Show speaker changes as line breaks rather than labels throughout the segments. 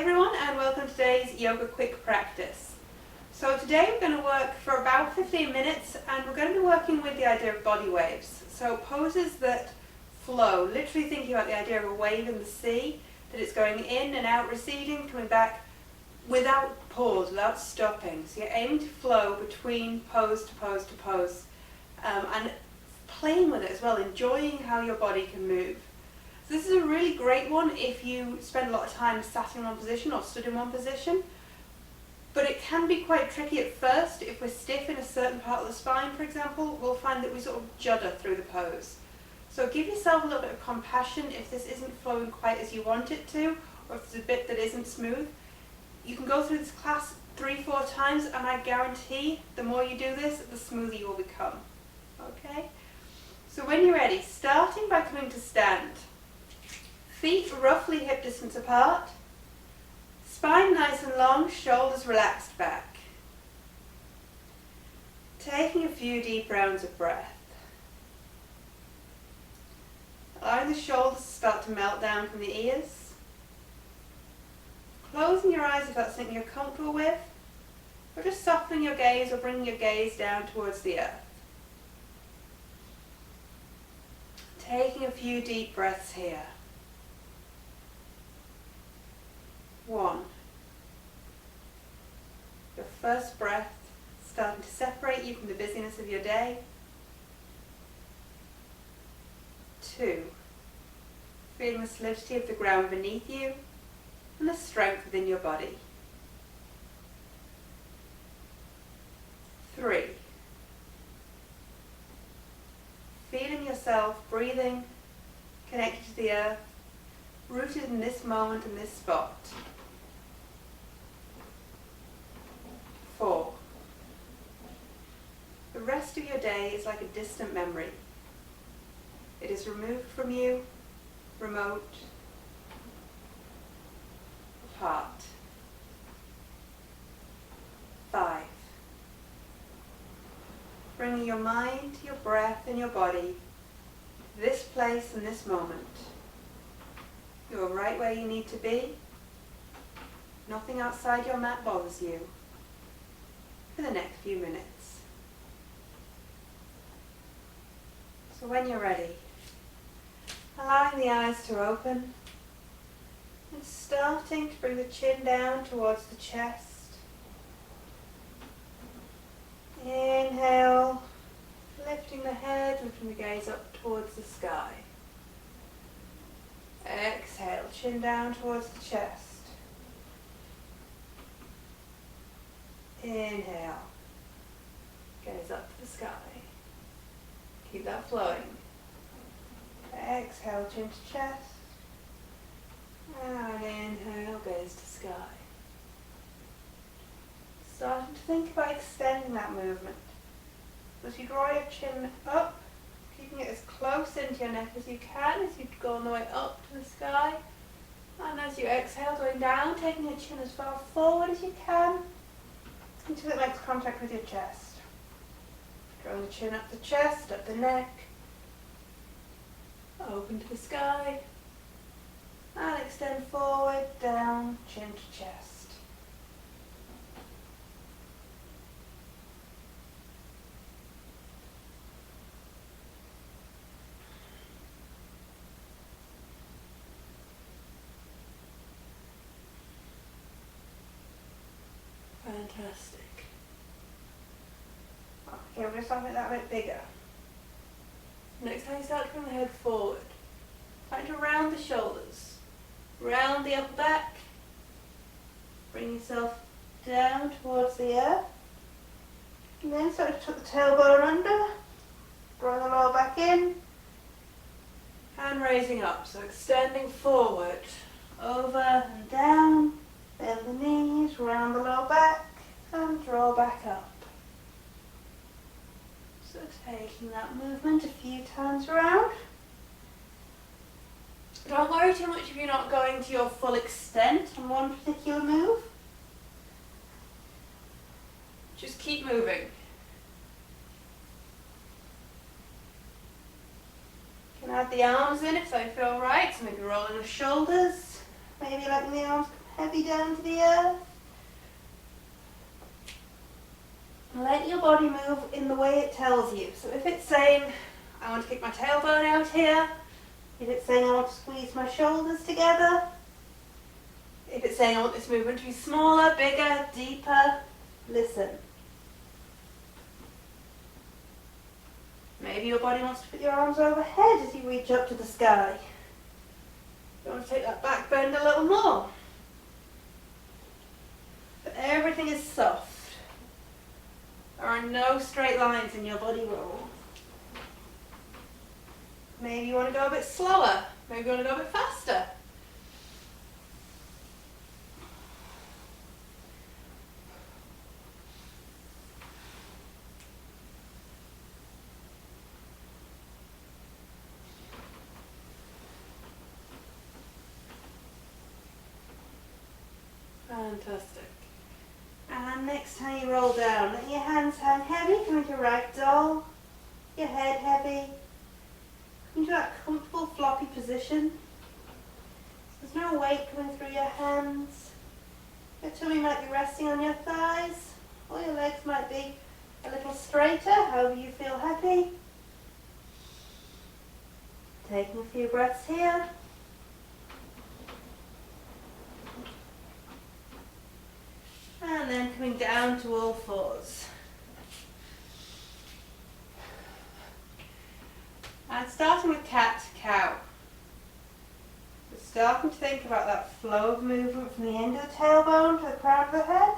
everyone, and welcome to today's yoga quick practice. So today we're going to work for about 15 minutes and we're going to be working with the idea of body waves. So poses that flow, literally thinking about the idea of a wave in the sea, that it's going in and out, receding, coming back without pause, without stopping. So you're aiming to flow between pose to pose to pose and playing with it as well, enjoying how your body can move. So this is a really great one if you spend a lot of time sat in one position or stood in one position, but it can be quite tricky at first. If we're stiff in a certain part of the spine, for example, we'll find that we sort of judder through the pose. So give yourself a little bit of compassion if this isn't flowing quite as you want it to, or if there's a bit that isn't smooth. You can go through this class 3-4 times and I guarantee the more you do this, the smoother you will become. Okay? So when you're ready, starting by coming to stand. Feet roughly hip distance apart, spine nice and long, shoulders relaxed back. Taking a few deep rounds of breath. Allowing the shoulders to start to melt down from the ears. Closing your eyes if that's something you're comfortable with, or just softening your gaze or bringing your gaze down towards the earth. Taking a few deep breaths here. 1. Your first breath starting to separate you from the busyness of your day. 2. Feeling the solidity of the ground beneath you and the strength within your body. 3. Feeling yourself breathing, connected to the earth, rooted in this moment and this spot. 4. The rest of your day is like a distant memory. It is removed from you, remote, apart. 5. Bringing your mind, your breath and your body to this place and this moment. You're right where you need to be. Nothing outside your mat bothers you for the next few minutes. So when you're ready, allowing the eyes to open and starting to bring the chin down towards the chest. Inhale, lifting the head, lifting the gaze up towards the sky. Exhale, chin down towards the chest. Inhale, gaze up to the sky. Keep that flowing. Exhale, chin to chest. And inhale, gaze to sky. Starting to think about extending that movement. As you draw your chin up, keeping it as close into your neck as you can as you go on the way up to the sky. And as you exhale, going down, taking your chin as far forward as you can until it makes contact with your chest. Drawing the chin up the chest, up the neck, open to the sky, and extend forward, down, chin to chest. Fantastic. Okay, we're just going to make that a bit bigger. Next time you start to bring the head forward, trying to round the shoulders, round the upper back, bring yourself down towards the earth, and then start to tuck the tailbone under, drawing the lower back in, and raising up. So extending forward, over and down, bend the knees, round the lower back, and draw back up. So taking that movement a few times around. Don't worry too much if you're not going to your full extent on one particular move. Just keep moving. You can add the arms in if they feel right, so maybe rolling the shoulders, maybe letting the arms come heavy down to the earth. Let your body move in the way it tells you. So if it's saying, I want to kick my tailbone out here, if it's saying I want to squeeze my shoulders together, if it's saying I want this movement to be smaller, bigger, deeper, listen. Maybe your body wants to put your arms overhead as you reach up to the sky. You want to take that back bend a little more. But everything is soft. There are no straight lines in your body roll. Maybe you want to go a bit slower. Maybe you want to go a bit faster. Fantastic. And next time you roll down, let your hands hang heavy, come into ragdoll, your head heavy, come into that comfortable floppy position. There's no weight coming through your hands. Your tummy might be resting on your thighs, or your legs might be a little straighter, however you feel happy. Taking a few breaths here. And then coming down to all fours. And starting with cat to cow. We're starting to think about that flow of movement from the end of the tailbone to the crown of the head.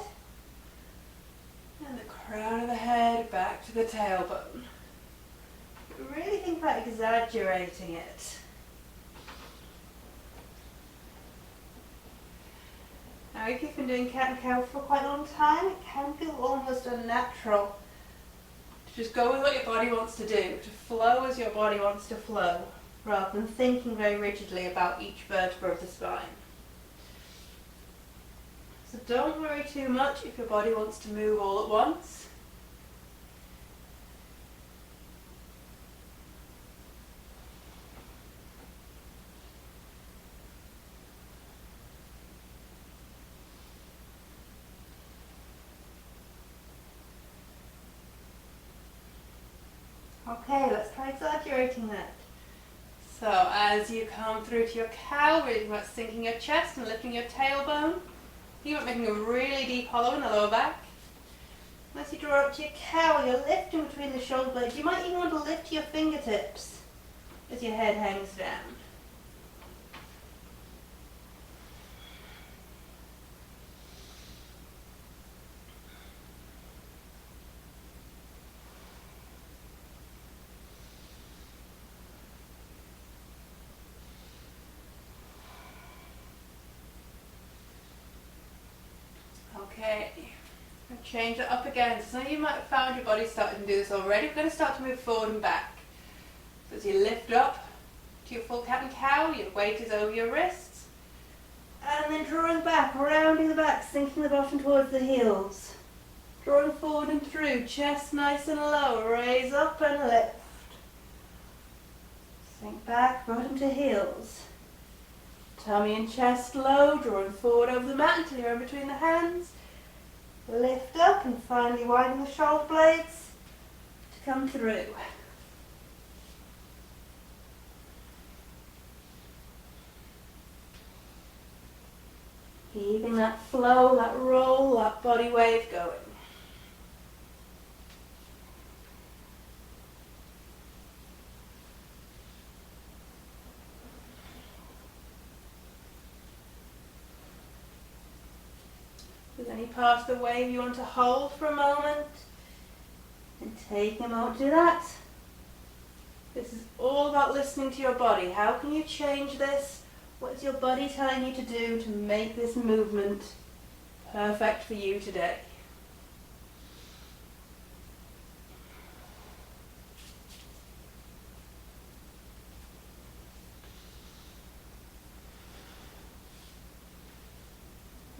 And the crown of the head back to the tailbone. But really think about exaggerating it. Now, if you've been doing cat and cow for quite a long time, it can feel almost unnatural to just go with what your body wants to do, to flow as your body wants to flow, rather than thinking very rigidly about each vertebra of the spine. So don't worry too much if your body wants to move all at once. Okay, let's try exaggerating that. So as you come through to your cow, really about sinking your chest and lifting your tailbone. You want making a really deep hollow in the lower back. As you draw up to your cow, you're lifting between the shoulder blades. You might even want to lift your fingertips as your head hangs down. Okay, and change it up again. So some of you might have found your body starting to do this already. We're going to start to move forward and back. So as you lift up to your full cat and cow, your weight is over your wrists. And then drawing back, rounding the back, sinking the bottom towards the heels. Drawing forward and through, chest nice and low, raise up and lift. Sink back, bottom to heels. Tummy and chest low, drawing forward over the mat until you're in between the hands. Lift up and finally widen the shoulder blades to come through. Keeping that flow, that roll, that body wave going. If there's any part of the wave you want to hold for a moment, and take a moment to do that. This is all about listening to your body. How can you change this? What is your body telling you to do to make this movement perfect for you today?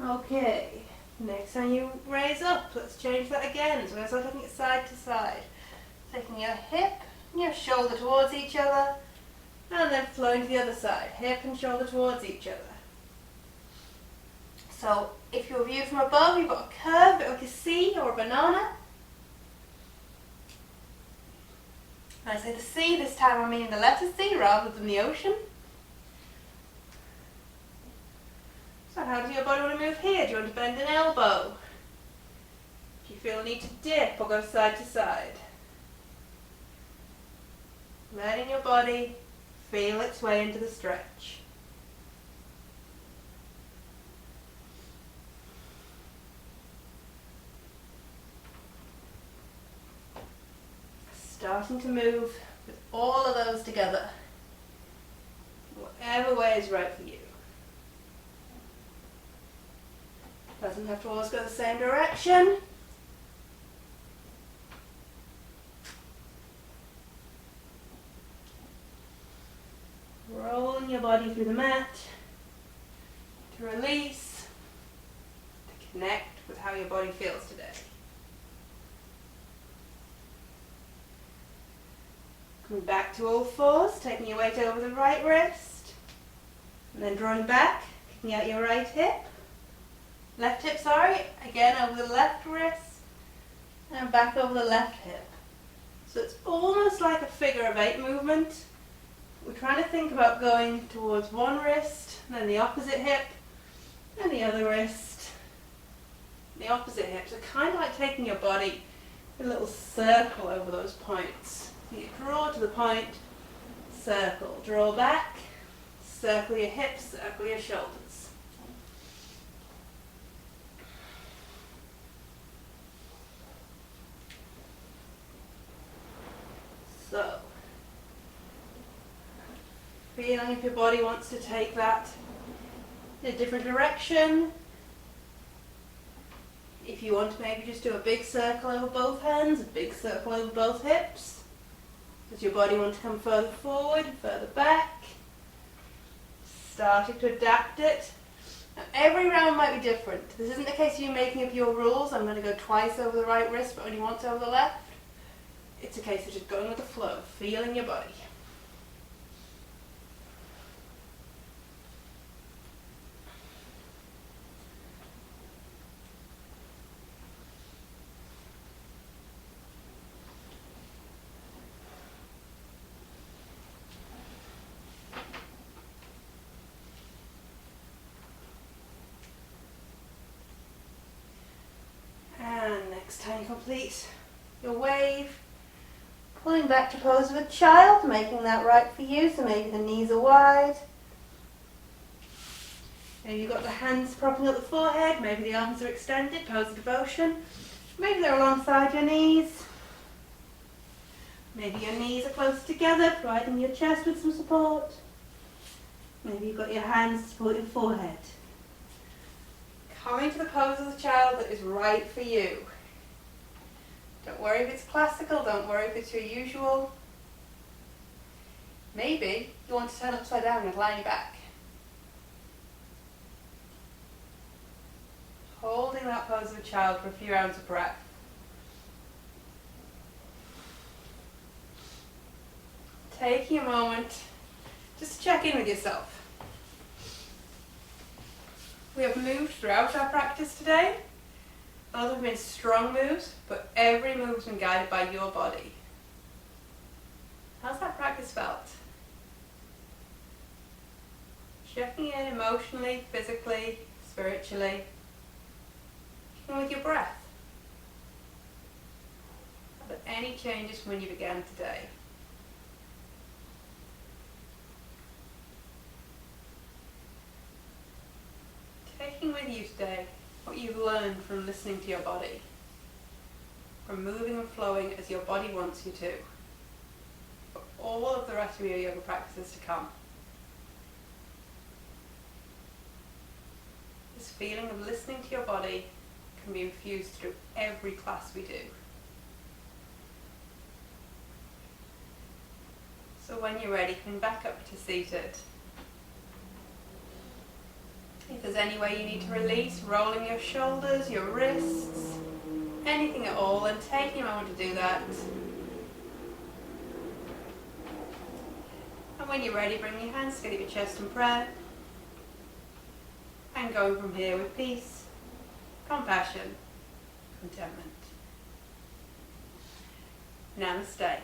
Okay. Next time you raise up, let's change that again. So we're going to start taking it side to side. Taking your hip and your shoulder towards each other, and then flowing to the other side. Hip and shoulder towards each other. So if you're viewed from above, you've got a curve, a bit like a C or a banana. When I say the C, this time I mean the letter C rather than the ocean. So how does your body want to move here? Do you want to bend an elbow? Do you feel a need to dip or go side to side? Letting your body feel its way into the stretch. Starting to move with all of those together. Whatever way is right for you. Doesn't have to always go the same direction. Rolling your body through the mat to release, to connect with how your body feels today. Coming back to all fours, taking your weight over the right wrist, and then drawing back, kicking out your right hip. Left hip, again over the left wrist, and back over the left hip. So it's almost like a figure of 8 movement. We're trying to think about going towards one wrist, then the opposite hip, and the other wrist, the opposite hip. So kind of like taking your body in a little circle over those points. So you draw to the point, circle, draw back, circle your hips, circle your shoulders. So, feeling if your body wants to take that in a different direction. If you want to maybe just do a big circle over both hands, a big circle over both hips. Does your body want to come further forward, further back? Starting to adapt it. Now, every round might be different. This isn't the case of you making up your rules. I'm going to go twice over the right wrist, but only once over the left. It's a case of just going with the flow, feeling your body. And next time you complete your wave, pulling back to pose of a child, making that right for you, so maybe the knees are wide. Maybe you've got the hands propping up the forehead, maybe the arms are extended, pose of devotion. Maybe they're alongside your knees. Maybe your knees are close together, providing your chest with some support. Maybe you've got your hands to support your forehead. Coming to the pose of the child that is right for you. Don't worry if it's classical, don't worry if it's your usual. Maybe you want to turn upside down and lie on your back. Holding that pose of a child for a few rounds of breath. Taking a moment just to check in with yourself. We have moved throughout our practice today. Those have been strong moves, but every move has been guided by your body. How's that practice felt? Checking in emotionally, physically, spiritually. Checking with your breath. Are there any changes from when you began today? Taking with you today what you've learned from listening to your body, from moving and flowing as your body wants you to, for all of the rest of your yoga practices to come. This feeling of listening to your body can be infused through every class we do. So when you're ready, come back up to seated. If there's any way you need to release, rolling your shoulders, your wrists, anything at all, and taking a moment to do that. And when you're ready, bring your hands together, your chest in prayer. and going from here with peace, compassion, contentment. Namaste.